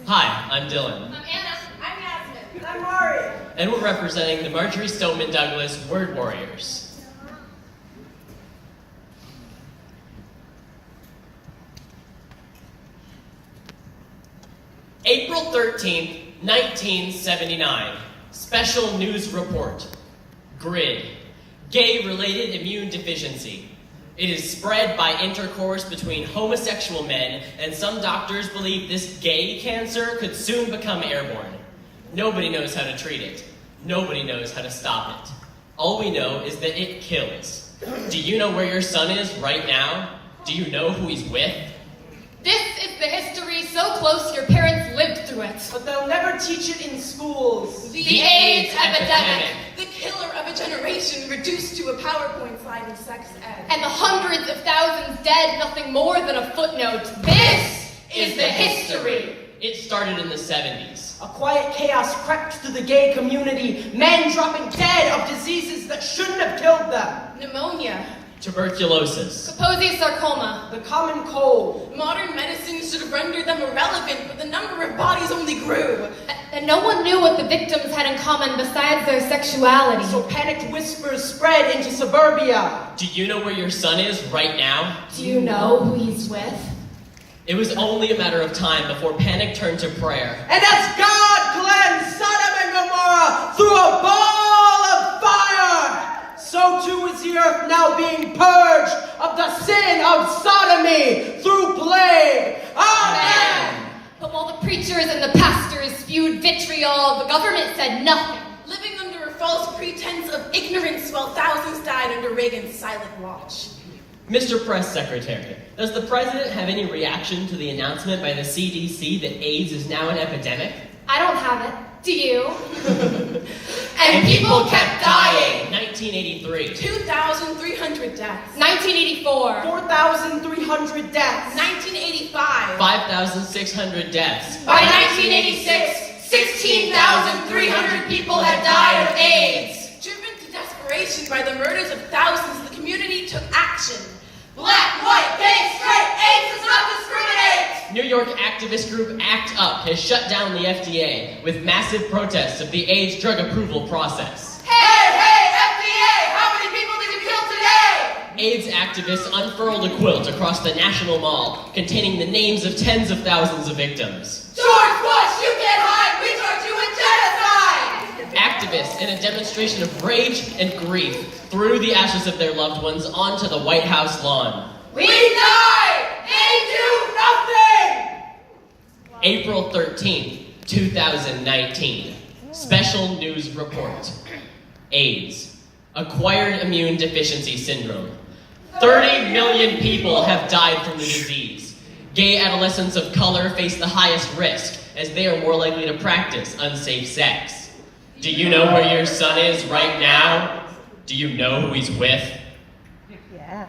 Hi, I'm Dylan. I'm Anna. I'm Yasmin. And I'm Marjory. And we're representing the Marjory Stoneman Douglas Word Warriors. April 13th, 1979. Special news report. GRID. Gay-related immune deficiency. It is spread by intercourse between homosexual men, and some doctors believe this gay cancer could soon become airborne. Nobody knows how to treat it. Nobody knows how to stop it. All we know is that it kills. Do you know where your son is right now? Do you know who he's with? This is the history so close your parents lived through it. But they'll never teach it in schools. The AIDS epidemic. The killer of a generation reduced to a PowerPoint slide in sex ed. And the hundreds of thousands dead, nothing more than a footnote. This is the history. It started in the 70s. A quiet chaos crept through the gay community, men dropping dead of diseases that shouldn't have killed them. Pneumonia. Tuberculosis. Kaposi sarcoma. The common cold. Modern medicine should have rendered them irrelevant, but the number of bodies only grew. And no one knew what the victims had in common besides their sexuality. So panicked whispers spread into suburbia. Do you know where your son is right now? Do you know who he's with? It was only a matter of time before panic turned to prayer. And as God cleansed Sodom and Gomorrah through a ball of fire, so too is the earth now being purged of the sin of sodomy through plague. Amen. But while the preachers and the pastors spewed vitriol, the government said nothing. Living under a false pretense of ignorance while thousands died under Reagan's silent watch. Mr. Press Secretary, does the President have any reaction to the announcement by the CDC that AIDS is now an epidemic? I don't have it. Do you? And people kept dying. 1983. 2,300 deaths. 1984. 4,300 deaths. 1985. 5,600 deaths. By 1986, 16,300 people had died of AIDS. Driven to desperation by the murders of thousands, the community took action. Black, white, gay, straight, AIDS does not discriminate! New York activist group ACT UP has shut down the FDA with massive protests of the AIDS drug approval process. Hey, FDA! How many people did you kill today? AIDS activists unfurled a quilt across the National Mall containing the names of tens of thousands of victims. George Bush, you can't hide! We charge you with genocide! Activists, in a demonstration of rage and grief, threw the ashes of their loved ones onto the White House lawn. We died! They do nothing! April 13th, 2019. Special news report. AIDS. Acquired immune deficiency syndrome. 30 million people have died from the disease. Gay adolescents of color face the highest risk, as they are more likely to practice unsafe sex. Do you know where your son is right now? Do you know who he's with? Yeah.